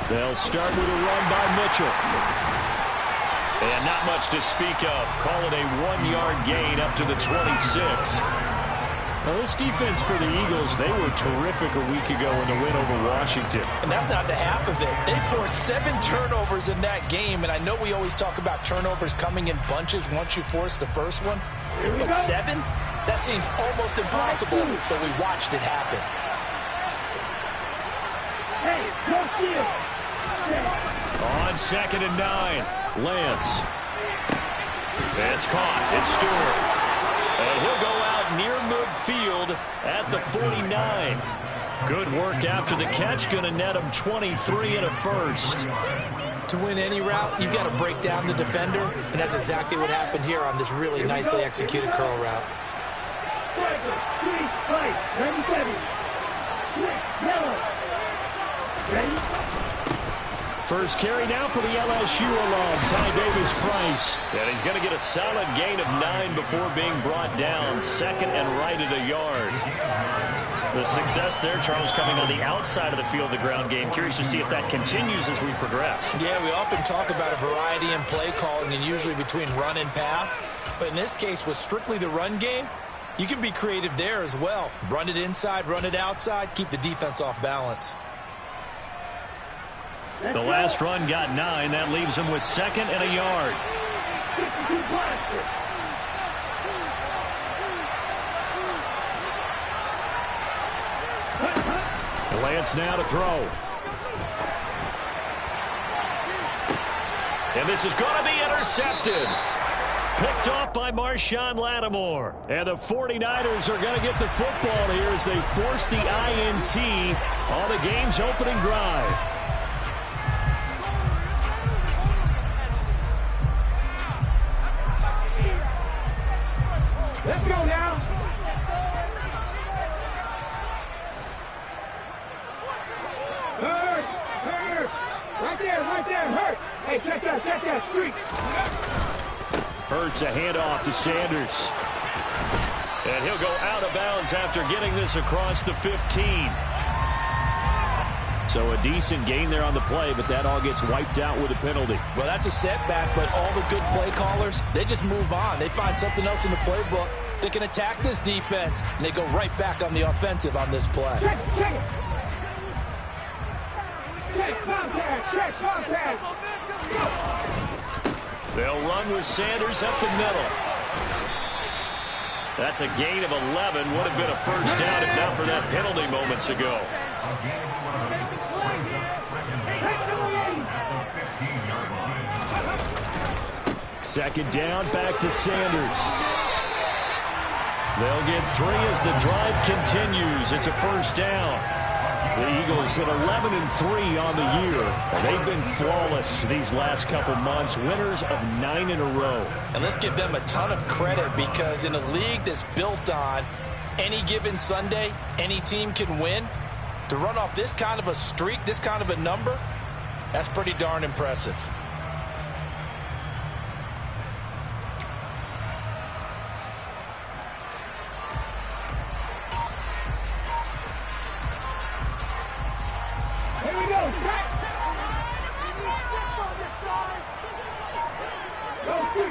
They'll start with a run by Mitchell. And not much to speak of. Call it a 1-yard gain up to the 26. Now, this defense for the Eagles, they were terrific a week ago in the win over Washington. And that's not the half of it. They forced 7 turnovers in that game, and I know we always talk about turnovers coming in bunches once you force the first one. But 7? That seems almost impossible, but we watched it happen. On 2nd and 9, Lance. It's caught. It's Stewart. And he'll go out near midfield at the 49. Good work after the catch. Going to net him 23 and a first. To win any route, you've got to break down the defender, and that's exactly what happened here on this really nicely executed curl route. First carry now for the LSU alum, Ty Davis-Price. And he's going to get a solid gain of 9 before being brought down. 2nd and right at a yard. The success there, Charles, coming on the outside of the field, the ground game. Curious to see if that continues as we progress. Yeah, we often talk about a variety in play calling and usually between run and pass. But in this case, with strictly the run game, you can be creative there as well. Run it inside, run it outside, keep the defense off balance. The last run got 9. That leaves him with 2nd and a yard. Lance now to throw. And this is going to be intercepted. Picked off by Marshawn Lattimore. And the 49ers are going to get the football here as they force the INT on the game's opening drive. Let's go now. Hurt. Right there, Hurt. Hey, check that streak. Hurts a handoff to Sanders. And he'll go out of bounds after getting this across the 15. So a decent gain there on the play, but that all gets wiped out with a penalty. Well, that's a setback, but all the good play callers, they just move on. They find something else in the playbook. They can attack this defense, and they go right back on the offensive on this play. Check it. Check contact. They'll run with Sanders up the middle. That's a gain of 11. Would have been a first down if not for that penalty moments ago. Second down, back to Sanders. They'll get 3 as the drive continues. It's a first down. The Eagles at 11-3 on the year. They've been flawless these last couple months, winners of 9 in a row. And let's give them a ton of credit because in a league that's built on any given Sunday, any team can win. To run off this kind of a streak, this kind of a number, that's pretty darn impressive.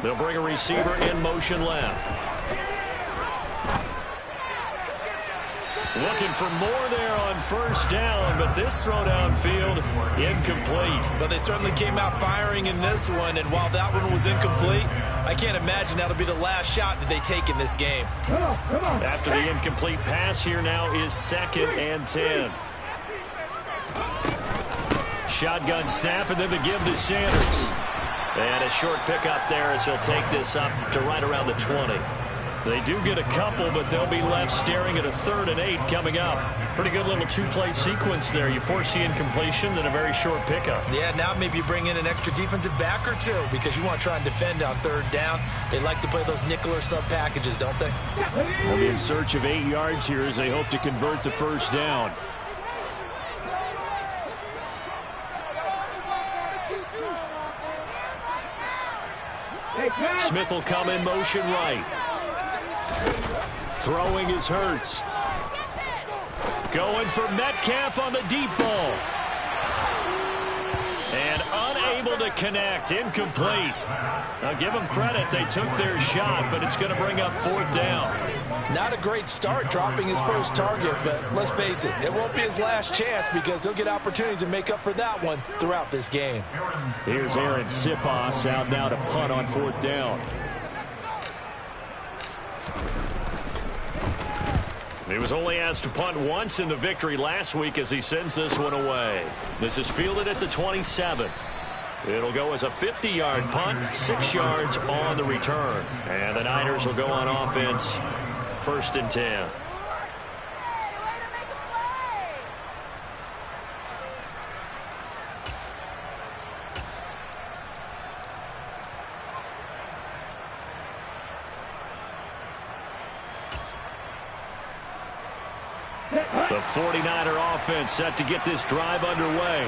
They'll bring a receiver in motion left. Looking for more there on first down, but this throw downfield incomplete. But they certainly came out firing in this one, and while that one was incomplete, I can't imagine that'll be the last shot that they take in this game. Come on. After the incomplete pass, here now is 2nd and 10. Shotgun snap, and then the give to Sanders. And a short pickup there as he'll take this up to right around the 20. They do get a couple, but they'll be left staring at a 3rd and 8 coming up. Pretty good little 2-play sequence there. You force the incompletion, then a very short pickup. Yeah, now maybe you bring in an extra defensive back or 2 because you want to try and defend on 3rd down. They like to play those nickel or sub packages, don't they? They'll be in search of 8 yards here as they hope to convert the first down. Smith will come in motion right. Throwing is Hurts. Going for Metcalf on the deep ball. And unable to connect. Incomplete. Now give them credit. They took their shot, but it's going to bring up 4th down. Not a great start dropping his first target, but let's face it, it won't be his last chance because he'll get opportunities to make up for that one throughout this game. Here's Aaron Siposs out now to punt on 4th down. He was only asked to punt once in the victory last week as he sends this one away. This is fielded at the 27. It'll go as a 50-yard punt, 6 yards on the return. And the Niners will go on offense, 1st and 10. The 49er offense set to get this drive underway.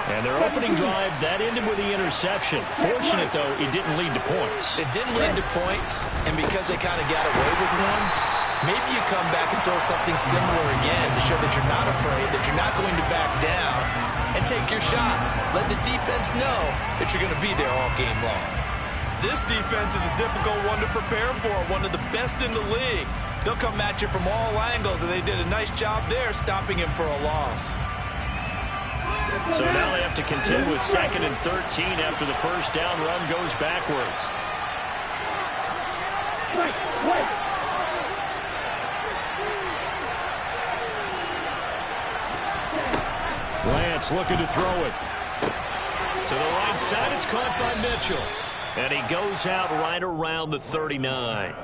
And their opening drive, that ended with the interception. Fortunate, though, it didn't lead to points. It didn't lead to points, and because they kind of got away with one, maybe you come back and throw something similar again to show that you're not afraid, that you're not going to back down, and take your shot. Let the defense know that you're going to be there all game long. This defense is a difficult one to prepare for, one of the best in the league. They'll come at you from all angles, and they did a nice job there stopping him for a loss. So now they have to contend with 2nd and 13 after the first down run goes backwards. Lance looking to throw it. To the right side, it's caught by Mitchell. And he goes out right around the 39.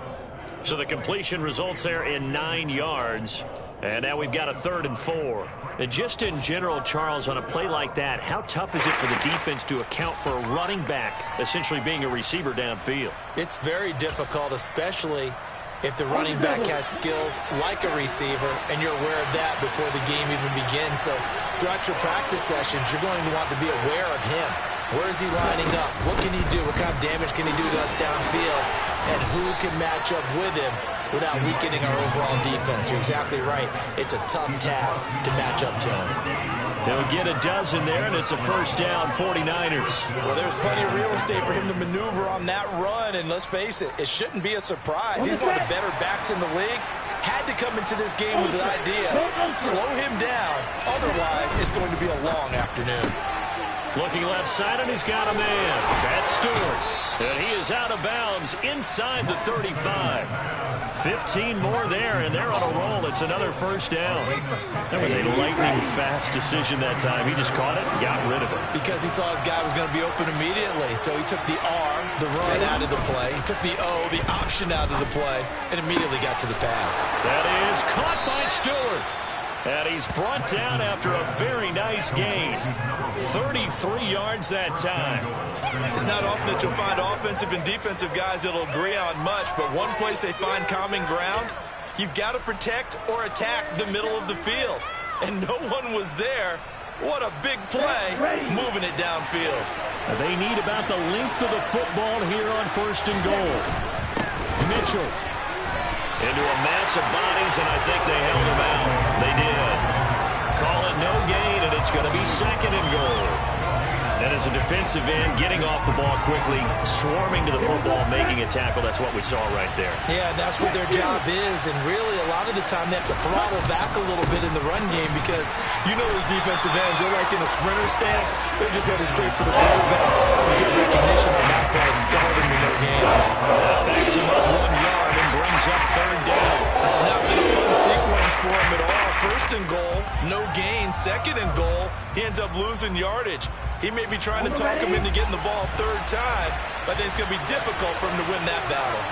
So the completion results there in 9 yards. And now we've got a 3rd and 4. And just in general, Charles, on a play like that, how tough is it for the defense to account for a running back essentially being a receiver downfield? It's very difficult, especially if the running back has skills like a receiver, and you're aware of that before the game even begins. So throughout your practice sessions, you're going to want to be aware of him. Where is he lining up? What can he do? What kind of damage can he do to us downfield? And who can match up with him without weakening our overall defense? You're exactly right. It's a tough task to match up to him. He'll get a dozen there, and it's a first down, 49ers. Well, there's plenty of real estate for him to maneuver on that run, and let's face it, it shouldn't be a surprise. He's one of the better backs in the league. Had to come into this game with the idea, slow him down. Otherwise, it's going to be a long afternoon. Looking left side, and he's got a man. That's Stewart. And he is out of bounds inside the 35. 15 more there, and they're on a roll. It's another first down. That was a lightning-fast decision that time. He just caught it and got rid of it. Because he saw his guy was going to be open immediately. So he took the R, the run, out of the play. He took the O, the option out of the play, and immediately got to the pass. That is caught by Stewart. And he's brought down after a very nice gain. 33 yards that time. It's not often that you'll find offensive and defensive guys that'll agree on much, but one place they find common ground, you've got to protect or attack the middle of the field. And no one was there. What a big play, moving it downfield. They need about the length of the football here on 1st and goal. Mitchell. Into a mass of bodies, and I think they held him out. They did. Call it no gain, and it's going to be 2nd and goal. And as a defensive end, getting off the ball quickly, swarming to the football, making a tackle, that's what we saw right there. Yeah, that's what their job is, and really a lot of the time they have to throttle back a little bit in the run game because you know those defensive ends, they're like in a sprinter stance, they're just headed straight for the quarterback. There's good recognition on that play. They're holding me no gain. That backs him up 1 yard and brings up 3rd down. This has not been a fun sequence for him at all. 1st and goal, no gain. 2nd and goal, he ends up losing yardage. He may be trying to talk him into getting the ball 3rd time, but I think it's going to be difficult for him to win that battle.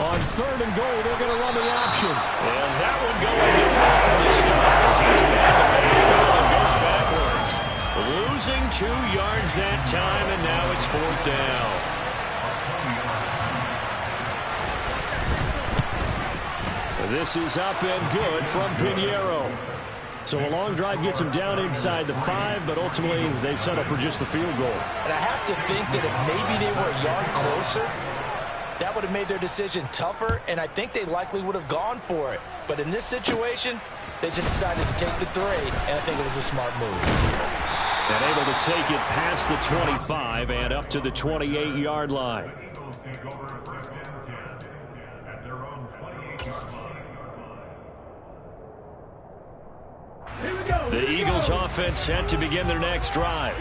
On 3rd and goal, they're going to run the option. And that one going to work for the Stars. He's back to midfield and goes backwards. Losing 2 yards that time, and now it's 4th down. This is up and good from Pinheiro. So a long drive gets them down inside the 5, but ultimately they settle for just the field goal. And I have to think that if maybe they were a yard closer, that would have made their decision tougher, and I think they likely would have gone for it. But in this situation, they just decided to take the 3, and I think it was a smart move. And able to take it past the 25 and up to the 28-yard line. The Eagles offense set to begin their next drive.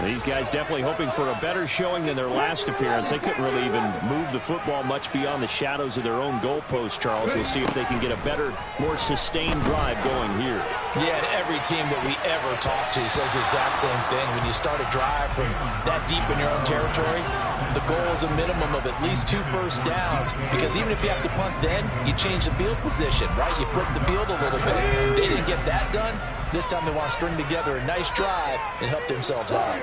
These guys definitely hoping for a better showing than their last appearance. They couldn't really even move the football much beyond the shadows of their own goalpost, Charles. We'll see if they can get a better, more sustained drive going here. Yeah, and every team that we ever talk to says the exact same thing. When you start a drive from that deep in your own territory, the goal is a minimum of at least 2 first downs, because even if you have to punt then, you change the field position, right? You flip the field a little bit. They didn't get that done. This time they want to string together a nice drive and help themselves out.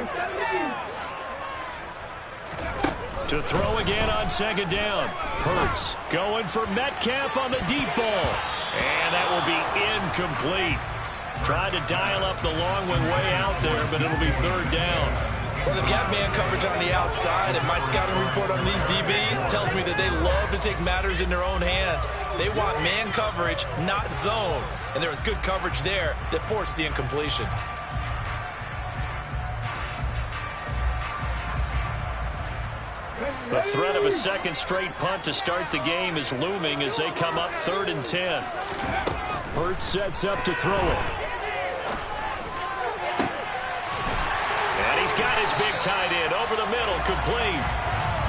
To throw again on second down. Hurts going for Metcalf on the deep ball. And that will be incomplete. Tried to dial up the long one way out there, but it'll be 3rd down. Well, they've got man coverage on the outside, and my scouting report on these DBs tells me that they love to take matters in their own hands. They want man coverage, not zone. And there was good coverage there that forced the incompletion. The threat of a second straight punt to start the game is looming as they come up 3rd and 10. Hurts sets up to throw it. And he's got his big tight end over the middle, complete.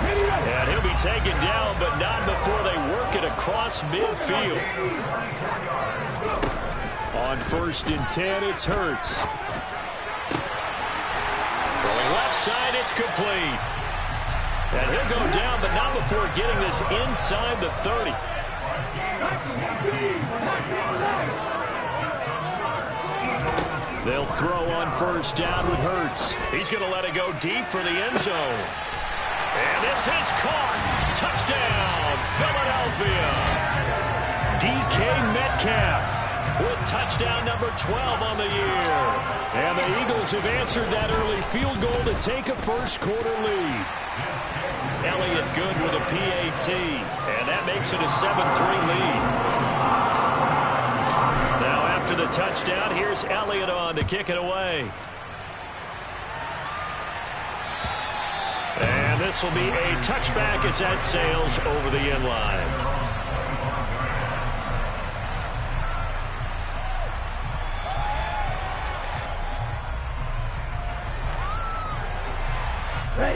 And he'll be taken down, but not before they work it across midfield. On 1st and 10, it's Hurts. Throwing left side, it's complete. And he'll go down, but not before getting this inside the 30. They'll throw on 1st down with Hurts. He's going to let it go deep for the end zone. And this is caught. Touchdown, Philadelphia. DK Metcalf with touchdown number 12 on the year. And the Eagles have answered that early field goal to take a first-quarter lead. Elliott good with a PAT, and that makes it a 7-3 lead. Now after the touchdown, here's Elliott on to kick it away. And this will be a touchback as that sails over the end line.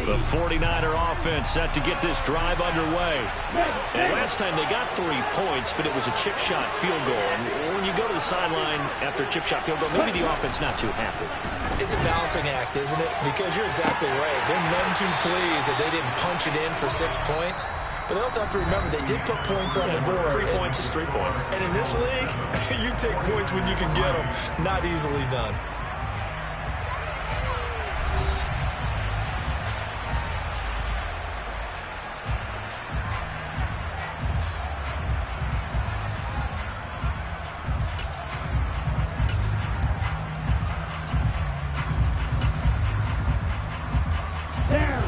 The 49er offense set to get this drive underway. And last time they got 3 points, but it was a chip shot field goal. And when you go to the sideline after a chip shot field goal, maybe the offense not too happy. It's a balancing act, isn't it? Because you're exactly right. They're none too pleased that they didn't punch it in for 6 points. But they also have to remember they did put points on the board. 3 points is 3 points. And in this league, you take points when you can get them. Not easily done.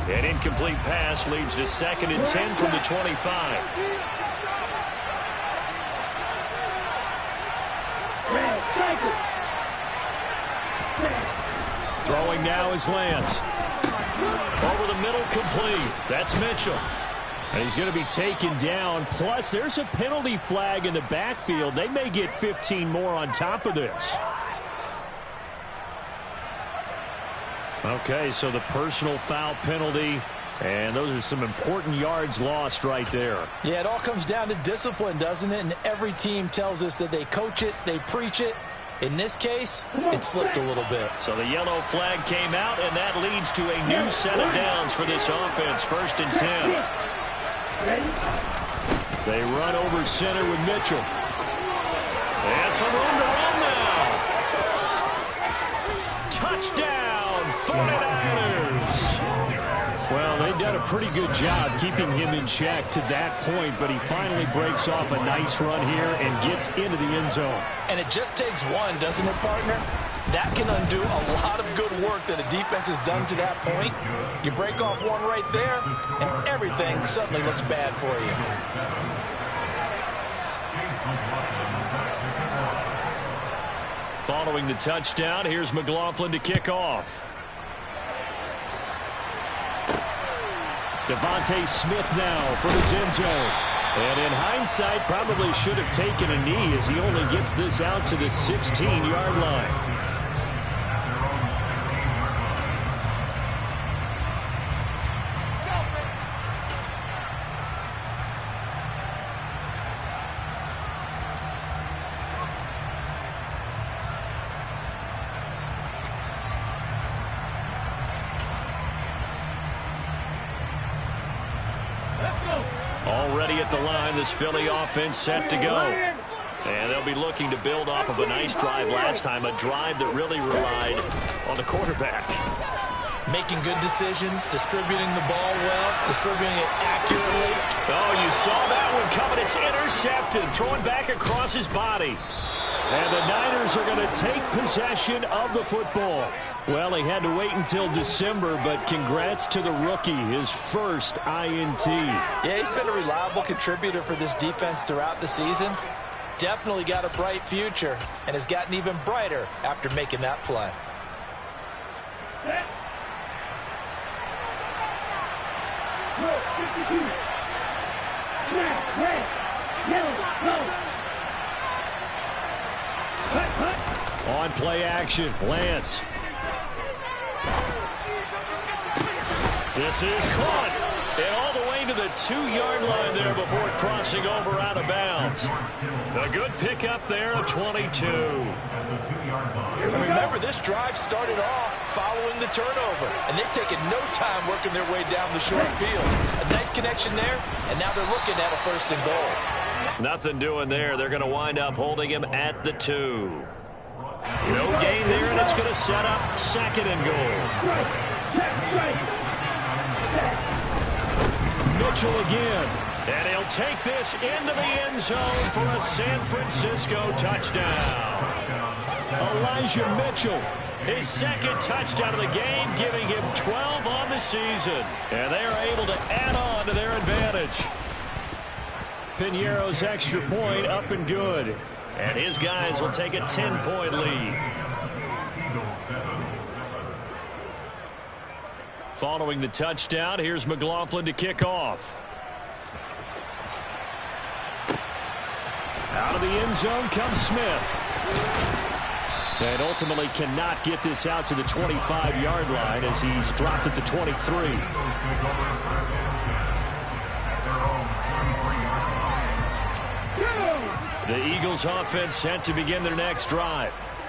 An incomplete pass leads to 2nd and 10 from the 25. Throwing now is Lance. Over the middle, complete. That's Mitchell. And he's going to be taken down. Plus, there's a penalty flag in the backfield. They may get 15 more on top of this. Okay, so the personal foul penalty, and those are some important yards lost right there. Yeah, it all comes down to discipline, doesn't it? And every team tells us that they coach it, they preach it. In this case, it slipped a little bit. So the yellow flag came out, and that leads to a new set of downs for this offense, 1st and 10. They run over center with Mitchell. And some room to run now. Touchdown, 49ers. Well, they've done a pretty good job keeping him in check to that point, but he finally breaks off a nice run here and gets into the end zone. And it just takes one, doesn't it, partner? That can undo a lot of good work that a defense has done to that point. You break off one right there, and everything suddenly looks bad for you. Following the touchdown, here's McLaughlin to kick off. Devontae Smith now from his end zone. And in hindsight, probably should have taken a knee as he only gets this out to the 16-yard line. Already at the line, this Philly offense set to go. And they'll be looking to build off of a nice drive last time, a drive that really relied on the quarterback. Making good decisions, distributing the ball well, distributing it accurately. Oh, you saw that one coming. It's intercepted, throwing back across his body. And the Niners are going to take possession of the football. Well, he had to wait until December, but congrats to the rookie, his first INT. Yeah, he's been a reliable contributor for this defense throughout the season. Definitely got a bright future and has gotten even brighter after making that play. On play action, Lance. This is caught. And all the way to the 2-yard line there before crossing over out of bounds. A good pickup there at 22. Remember, this drive started off following the turnover, and they've taken no time working their way down the short field. A nice connection there, and now they're looking at a 1st and goal. Nothing doing there. They're going to wind up holding him at the 2. No gain there, and it's going to set up 2nd and goal. Mitchell again, and he'll take this into the end zone for a San Francisco touchdown. Elijah Mitchell, his 2nd touchdown of the game, giving him 12 on the season. And they are able to add on to their advantage. Piñeiro's extra point up and good. And his guys will take a 10-point lead. Following the touchdown, here's McLaughlin to kick off. Out of the end zone comes Smith. And ultimately cannot get this out to the 25-yard line as he's dropped at the 23. The Eagles offense set to begin their next drive.